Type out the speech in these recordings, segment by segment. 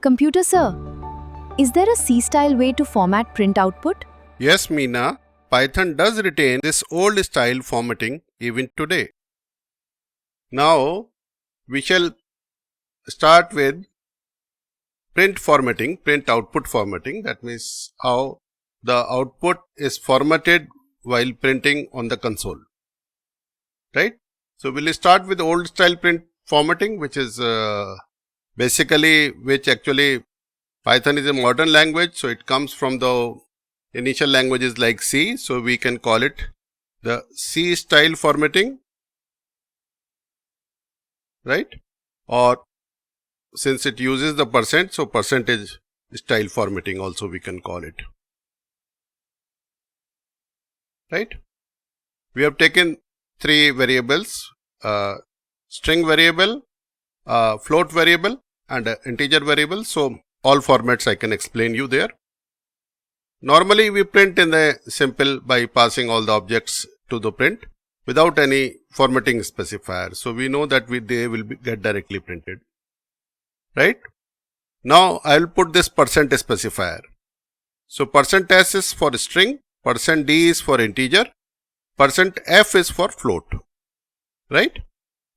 Computer sir, is there a C-style way to format print output? Yes, Meena, Python does retain this old style formatting even today. Now, we shall start with print formatting, print output formatting. That means how the output is formatted while printing on the console. Right? So, we'll start with old style print formatting, which is which actually Python is a modern language. So, it comes from the initial languages like C. So, we can call it the C style formatting. Right? Or since it uses the percent, so percentage style formatting also we can call it. Right? We have taken three variables, string variable, float variable and integer variable. So, all formats I can explain you there. Normally, we print in the simple by passing all the objects to the print without any formatting specifier. So, we know that they will get directly printed. Right? Now, I will put this percent specifier. So, percent %s is for string, percent %d is for integer, percent %f is for float. Right?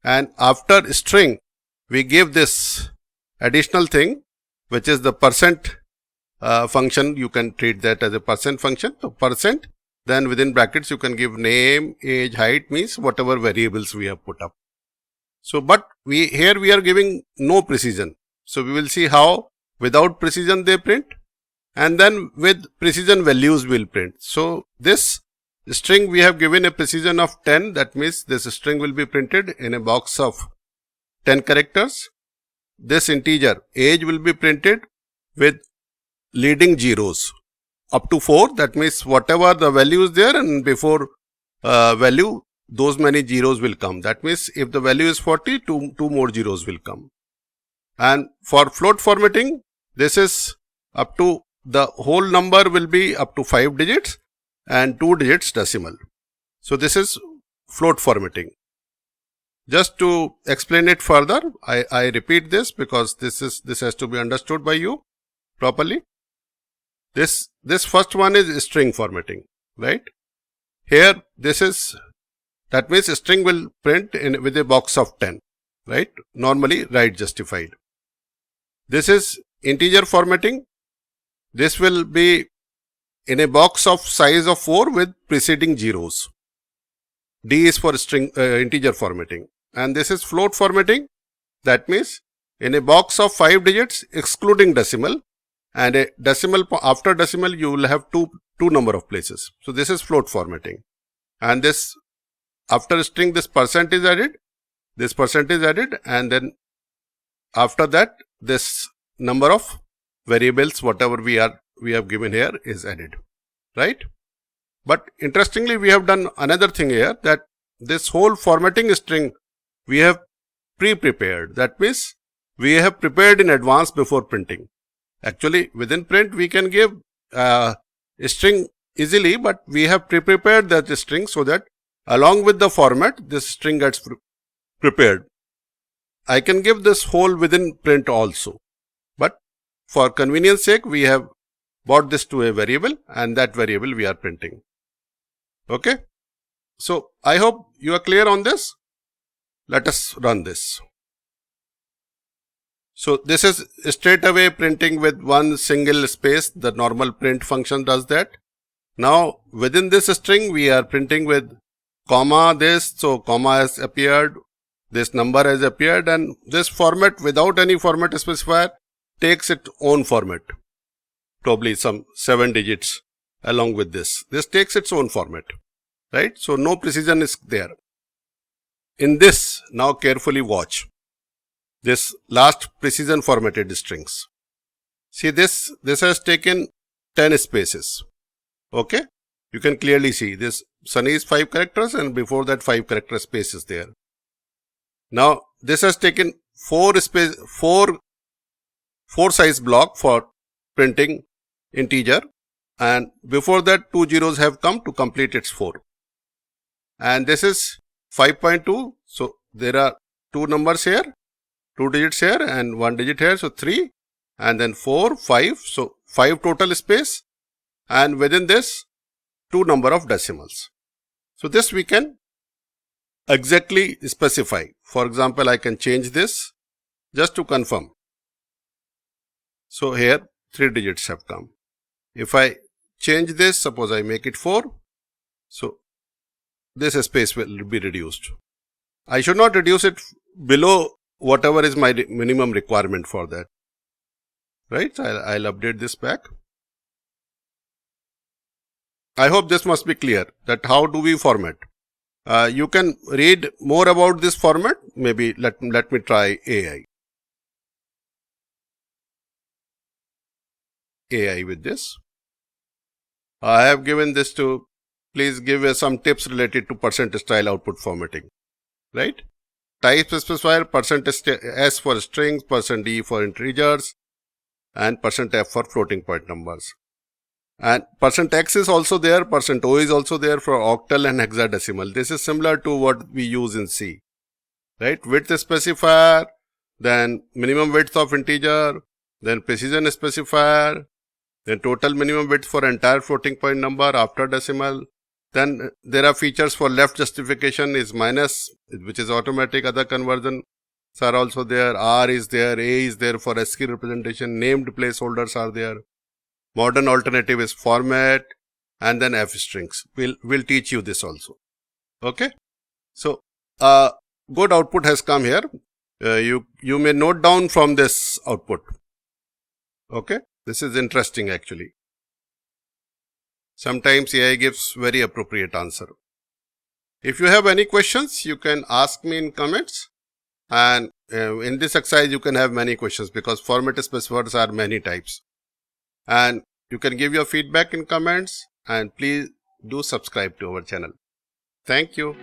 And after string, we give this additional thing, which is the percent function. You can treat that as a percent function. So, percent, then within brackets you can give name, age, height, means whatever variables we have put up. So, but here we are giving no precision. So, we will see how without precision they print and then with precision values will print. So, this string we have given a precision of 10. That means this string will be printed in a box of 10 characters. This integer age will be printed with leading zeros up to 4. That means whatever the value is there and before value, those many zeros will come. That means if the value is 40, two more zeros will come. And for float formatting, this is up to the whole number will be up to 5 digits and 2 digits decimal. So, this is float formatting. Just to explain it further, I repeat this because this has to be understood by you properly. This first one is string formatting, right? Here that means string will print with a box of 10, right? Normally right justified. This is integer formatting. This will be in a box of size of 4 with preceding zeros. D is for string integer formatting. And this is float formatting. That means in a box of 5 digits excluding decimal, and a decimal after decimal you will have two number of places. So, this is float formatting. And this after string this percent is added, and then after that this number of variables whatever we have given here is added, right? But interestingly, we have done another thing here, that this whole formatting string we have pre-prepared. That means we have prepared in advance before printing. Actually, within print we can give a string easily, but we have pre-prepared that string so that along with the format this string gets prepared. I can give this whole within print also, but for convenience sake we have brought this to a variable and that variable we are printing. Okay. So, I hope you are clear on this. Let us run this. So, this is straight away printing with one single space. The normal print function does that. Now, within this string we are printing with comma this. So, comma has appeared, this number has appeared, and this format without any format specifier takes its own format. Probably some 7 digits along with this. This takes its own format, right? So, no precision is there. In this, now carefully watch this last precision formatted strings. See this has taken 10 spaces. Okay. You can clearly see this Sunny is 5 characters and before that 5 character space is there. Now, this has taken 4 size block for printing integer, and before that 2 zeros have come to complete its 4. And this is 5.2. So, there are 2 numbers here, 2 digits here and 1 digit here. So, 3 and then 4, 5. So 5 total space, and within this 2 number of decimals. So this we can exactly specify. For example, I can change this just to confirm. So here 3 digits have come. If I change this, suppose I make it 4, so this space will be reduced. I should not reduce it below whatever is my minimum requirement for that. Right? I'll update this back. I hope this must be clear that how do we format. You can read more about this format. Maybe let me try AI. AI with this. I have given this to, please give some tips related to percent style output formatting. Right? Type specifier, percent S for strings, percent E for integers, and percent F for floating point numbers. And percent X is also there, percent O is also there for octal and hexadecimal. This is similar to what we use in C. Right? Width specifier, then minimum width of integer, then precision specifier, then total minimum width for entire floating point number after decimal. Then there are features for left justification is minus, which is automatic. Other conversions are also there. R is there, A is there for ASCII representation. Named placeholders are there. Modern alternative is format, and then F strings. We'll teach you this also. Okay. So good output has come here. You may note down from this output. Okay. This is interesting actually. Sometimes AI gives very appropriate answer. If you have any questions, you can ask me in comments. And in this exercise, you can have many questions because format specifiers are many types. And you can give your feedback in comments, and please do subscribe to our channel. Thank you.